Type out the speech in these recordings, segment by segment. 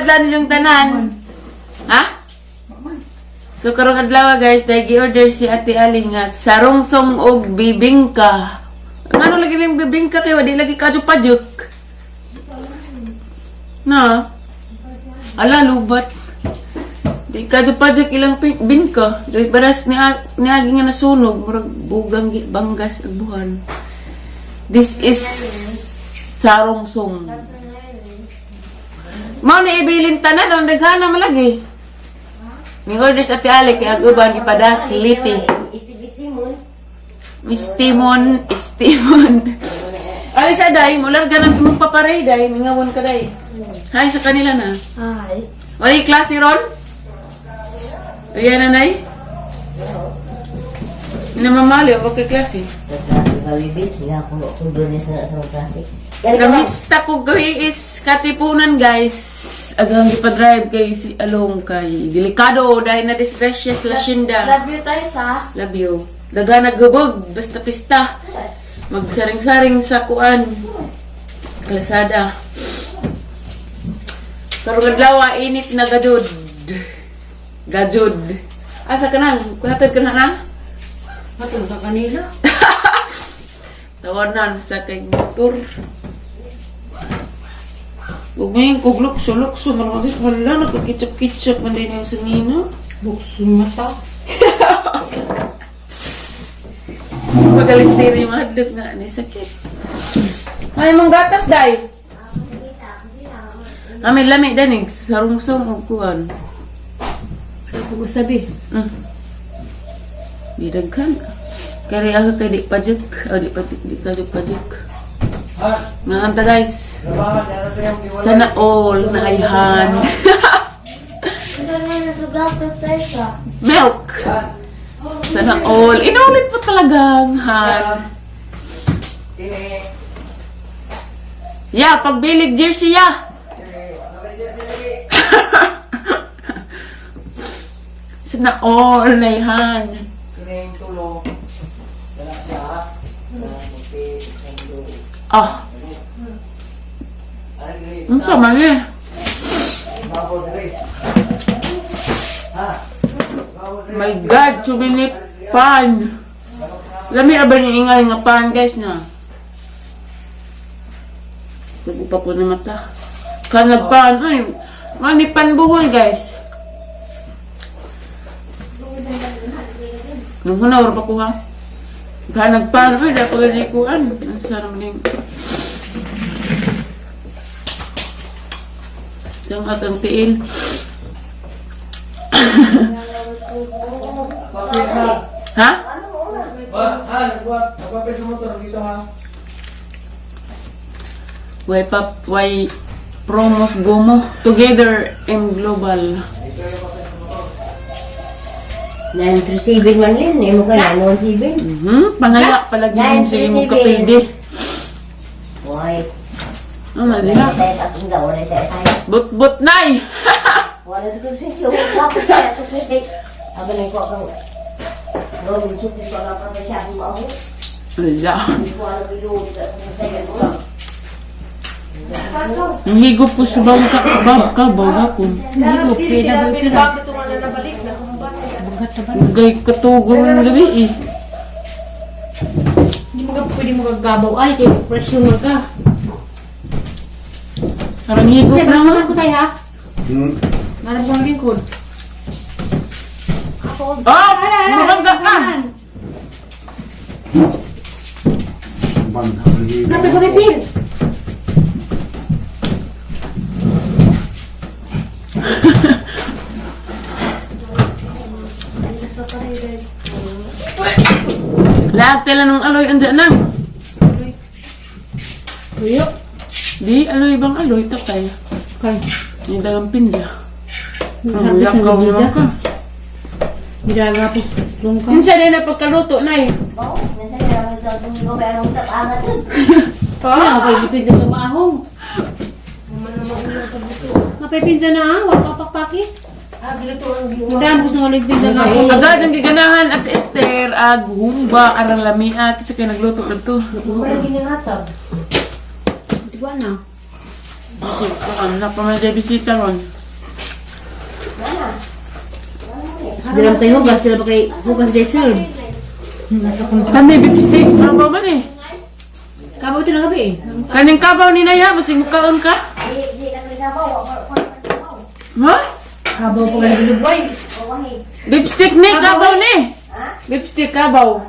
adlan yung tanan. Ha? So karong adlaw guys, dahil gi-order si Ate Ali nga sarungsong og bibingka. Ngano lagi ning bibingka kay wadi lagi kajuk-pajuk. Na. Ala lubat. Di kajuk-pajuk ilang bingka. Dili baras ni agi nga nasunog, murag bugang banggas ang buhan. This is sarungsong. Mao ni ibilin tanan ang daghana malagi. Ni order sa Ate Ali kay aguban ipadas liti. Istimon. Ali sa day, mular ganang mong paparay day, mingawon ka day. Hi sa kanila na. Hi. Wala klase ron? Ayan na nay? Inamamali, o kay klase? Sa klase kalibis, hindi ako tundo niya sa klase. Namista ko gawi is katipunan guys. Agang ipa-drive kay si Along kay delikado dahil na disgrasya sa Lashinda. Love you tayo sa. Love you. Daga nagubog basta pista. Magsaring-saring sa kuan. Kalsada. Karong adlaw init na gadud. Gajud. Asa ka nang? Kuhatid ka na nang? Matun ka kanila. Tawanan sa kay motor. Huwag ngayon kung lukso, marami wala na kagkitsap-kitsap man din yung sanino. Bukso mata. Magalis diri mahadlok nga ni sakit. Ay mong gatas day. Amin lami danig sarungsong og kuan. Ako ko sabi. Bidagkan. Kaya ako kay di pajek, di pajek. Nga anta guys. Sana all na ayhan. Saan nga nasa gatas tayo sa? Milk. Sana all. Inulit po talagang han. Ya, pagbilig jersey ya. Sana all na ayhan. Ah. Ang sama niya. My God, subinip pan. Lami ba ni ingal nga pan guys na. Nagupa ko na mata. Kanag pan. Ay, mani pan buhol guys. Nung hunawar pa ko ha. Kanag pan. Ay, dapat galikuan. Ang sarang din. Diyan atang tiil. Ha? Why promos gomo together in global. 937 man yun, eh mo ka na, 937. Panaya palagi yung sige mo kapildi. Why? Ano diha? But nay! Wala dito siya, ako kaya ito pwede. Aba na ko akong gawin suki ko lang kami siya ang maho. Wala. Hindi ko alam yung masaya ko lang. Higop ko sa bawga ko. Higop, kaya pinabagod ito nga na nabalik na. Gay katugo ng gabi eh. Hindi mo ka pwede mo kagabaw. Ay, kaya presyo mo ka. Parang higop Sige, na basta mo. ko tayo ha. Narap ko ang lingkod. Oh! Mabangga ka! Napi ko bitin. Lahat kailan ng aloy andyan na. Tuyo. Di aloy bang aloy tapay. Kay. May dalang pinja. Habis Ang ng gidya. ka. Gidala po. Lungka. Minsan din na pagkaluto na eh. Oo, nasaya lang sa itong gobyerno ng tapangat yun. Kaya ako ipipid sa tumaahong. Napipinsa na ha? Huwag papakpaki. Daan po sa ulit pinsa na ako. Agad ang giganahan at Esther ag humba arang lamia kasi kaya nagluto na to. Wala ginangatag. Di ba na? Kasi na pa may bisita ron. Dalam tayo hugas, sila pakai hugas diesel. Nasa kong Kani lipstick, kabaw man eh. kabaw ito na gabi eh. Kaning kabaw ni Naya, masing mukaon ka? Di na nagabaw, wala nagabaw. Ha? Kabaw pa ka nilubay. Lipstick ni, kabaw ni. Ha? Lipstick, kabaw.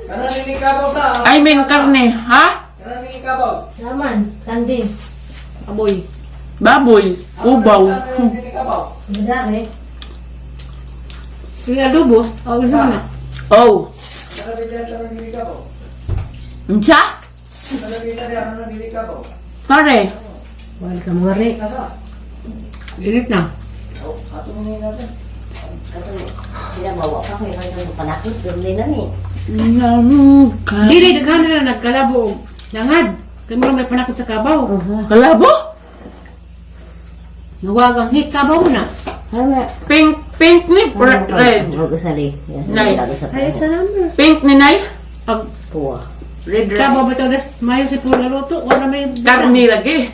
Karena ini kabaw sa. I mean, karne, ha? Karena ini kabaw. Laman, kandi. Aboy. Baboy, ubaw. Karena ini kabaw. Benar eh. Yung adobo, awal sana. Oh, Karena ini kabaw. unsa? Karena ini kabaw. Pare, Balik ka mga re. Nasa. Lilit na. Oh, ato ini natin. Sila bawa pa kayo ng panakot. Dili na ni. Dili, daghan na nagkalabo. Langad. Kaya mo may panakot sa kabaw. Kalabo? Nawagang hit kabaw na. Pink ni red. Magusali. Nay. Ay, sa number. Pink ni Nay? Pag Puwa. Red kabaw ba rice. ito na mayo si Pula Roto, wala may... Karni lagi.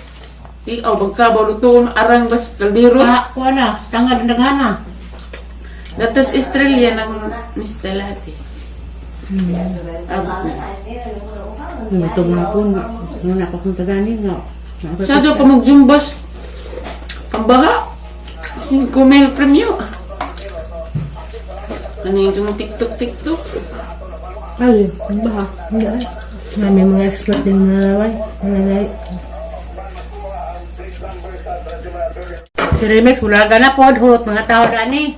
Ikaw, magkabaw luto, arang bas kaldero. Kuha na, tangad naghana. Datos Australia ng Miss Talati. Nutog na po. Nung nakapunta gani nga. Sa do pa magjumbas. Kambaha. 5 mil premyo. Ano yung TikTok? Ay, ang baha. Hindi ay. May mga expert din na naway. Nanay. Si Remex, wala ka na po. Hurot mga tao na ni.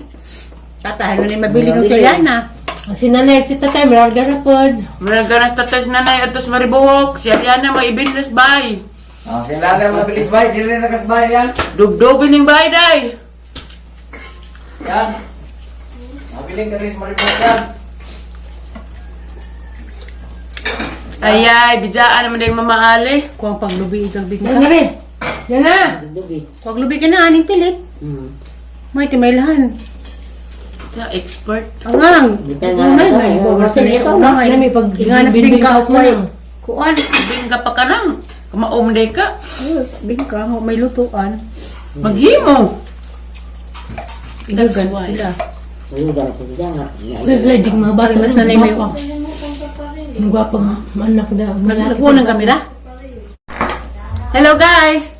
Tatahan na ni mabili nung sila na. Si nanay at si tatay, wala ka na po. Mula ganas tatas nanay atos maribuhok. Si Ariana may ibinles bay. Oh, sila na mabilis bay. Dili na kasbay yan. Dugdugin ng bay day. Yan. Mabiling ka rin sa maribok yan. Ayay, bidjaan naman yung mamaali. Kuwang paglubi isang bigla. Yan na rin. Yan na. Kuwang lubi ka na, aning pilit. May timaylahan. Kaya expert. Angang. Bitan Ano nga na, may bobas na ito. Angang, ay may pag-inganas bingka ako ay. Kuan. Bingka pa ka nang. Kamaom day ka. Bingka, may lutuan. Maghimo. That's That's why. why. Wala, di mga bagay. Mas nanay may pa. Ang gwapang anak na. Nagkuha ng kamera? Hello guys!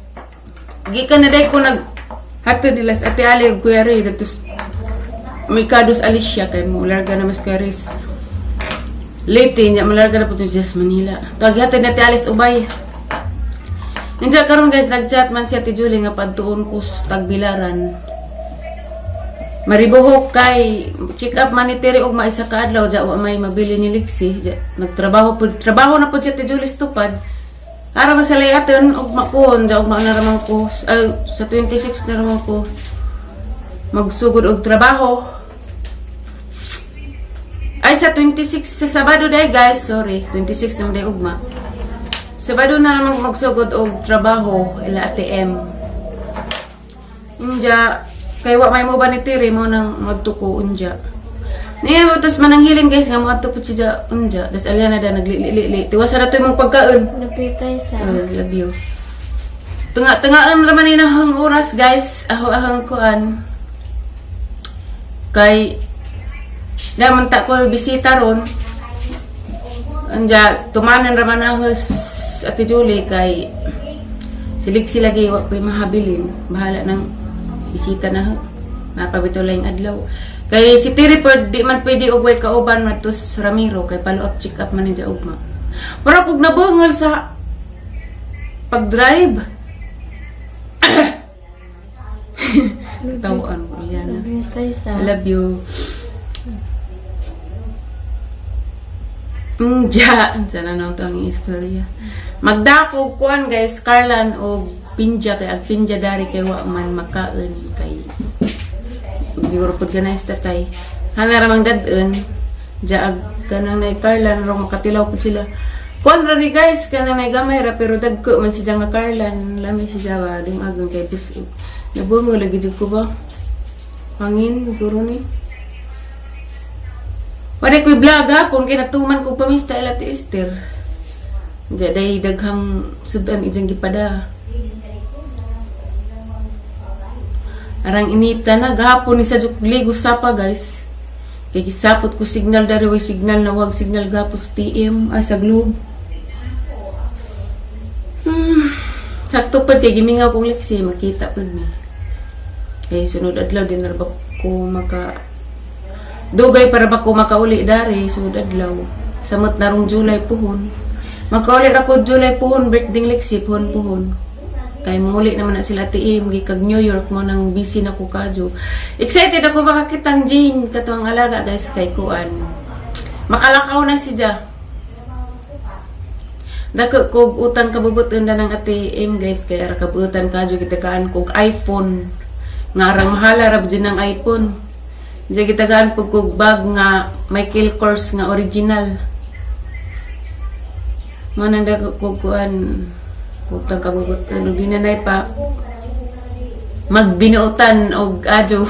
Gikan na day ko nag hato nila sa Ate Ali ug Kuya Ray datos may kados Alicia kay mo larga na mas Kuya Ray. Late nya malarga na po to Jess Manila. Pag hatid na Ate Alice ubay. Inja karon guys nag-chat man si Ate Julie nga padtuon ko sa Tagbilaran. Maribuhok kay check up manitiri og maisa ka adlaw ja wa may mabili ni Lixie. Nagtrabaho na pud si Ate Julie stupad. Ara masalay aton og makuon ja og maanaramang ko sa 26 na ramang ko magsugod og trabaho. Ay sa 26 sa Sabado day guys, sorry, 26 na day ugma. Sabado na naman magsugod og trabaho ila ATM. Inja kay wa may mo ba ni tiri mo nang magtuko unja. Niya mo tos mananghilin guys nga mga tukot siya unja. Das Aliana da naglili. Tiwasa na to imong pagkaon. Napitay sa Love you. Tungaan raman ni nahang oras guys. Ahang kuan. Kay daman ta ko bisita ron. Anja tumanan raman ahos Ate Julie kay silig sila lagi wa ko'y mahabilin. Bahala ng bisita na napabito lang adlaw. Kay si Tiri pod di man pwede og way kauban matus Ramiro kay follow up check up man ni ugma. Para pug nabungal sa pag-drive. Tawaan ko yan. napitay sa I love you. Sana nang to ang istorya. Magdakog kuan guys, Carlan o Pinja kay ang Pinja dari kay wa man makaon kay siguro pud kana istatay. Hana ramang dadon jaag kanang nay Carlan ro makatilaw pud sila. Kuan ra ni guys kanang nay gamay ra pero dagko man si nga Carlan lami si Jawa ding agon kay bis. Nabungo lagi jud ko ba? Hangin siguro ni. Wala ko'y vlog ha, kung kinatuman ko pamista ila ti Esther. Diya day daghang sudan ijang gipada. Arang inita na, gahapon ni sa ligo sapa guys. Kaya gisapot ko signal dari, way signal na wag signal gapos TM, sa globe. Sakto pa, kaya gimingaw kong leksi, makita pa mi. Kaya sunod adlaw, din na ba ko dugay para ba ko makauli dari, sunod adlaw. Samot na rong July puhon. Makauli ra ko July puhon, birthday leksi, puhon. Kaya muli naman na sila TM, gikag New York mo nang busy na ko kadyo. Excited ako makakitang Jane, kato ang alaga guys, kay kuan. Makalakaw na si Ja. Dako kog utang kabubutan na ng ATM guys, kaya ara kabubutan kadyo kita kaan kog iPhone. Nga arang mahala rab din ng iPhone. Diya kita kaan kog bag nga Michael Kors nga original. Manang dako kog kuan. Utang kabubutan, di na pa magbinuutan og adyo.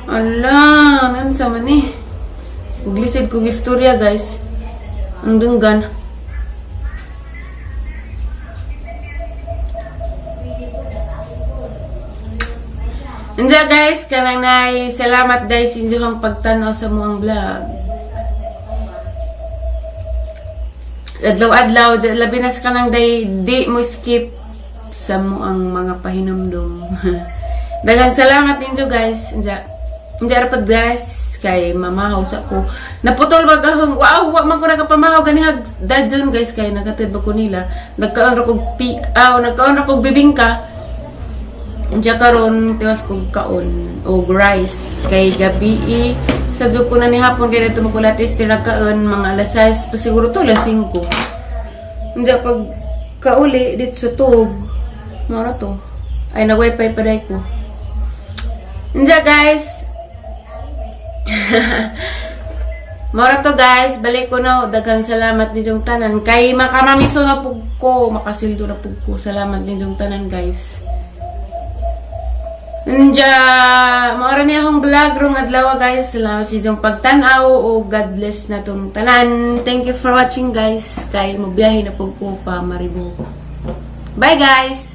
Ala, nan sa man eh. Glisid kong istorya guys. Ang dunggan. Anja guys, kanang nay salamat guys inyong pagtanaw sa muang vlog. Adlaw-adlaw, labi na sa kanang day, di mo skip sa mo ang mga pahinumdum. Daghang salamat ninyo guys. Inja rapad guys, kay mamahaw sa ko. Naputol ba gahong, wow, man ko nakapamahaw ganihag dadyon guys, kay nagatid ba ko nila. Nagkaon ra kog bibingka. Inja karon tiwas kog kaon o rice kay gabi sa ko na ni hapon kaya dito makulatis tinagkaon mga alas 6 pa siguro to alas 5. Hindi pag kauli dito sa tug mara to ay na wifi pa dahil ko. Hindi guys. Mara to guys, balik ko na daghang salamat ninyong tanan kay makamamiso na pug ko, makasildo na pug ko. Salamat ninyong tanan guys. Maura niya akong vlog rong adlaw guys. Salamat sa inyong pagtanaw o God bless na tong tanan. Thank you for watching guys. Kay mo biyahe na po ko pa Maribo. Bye guys!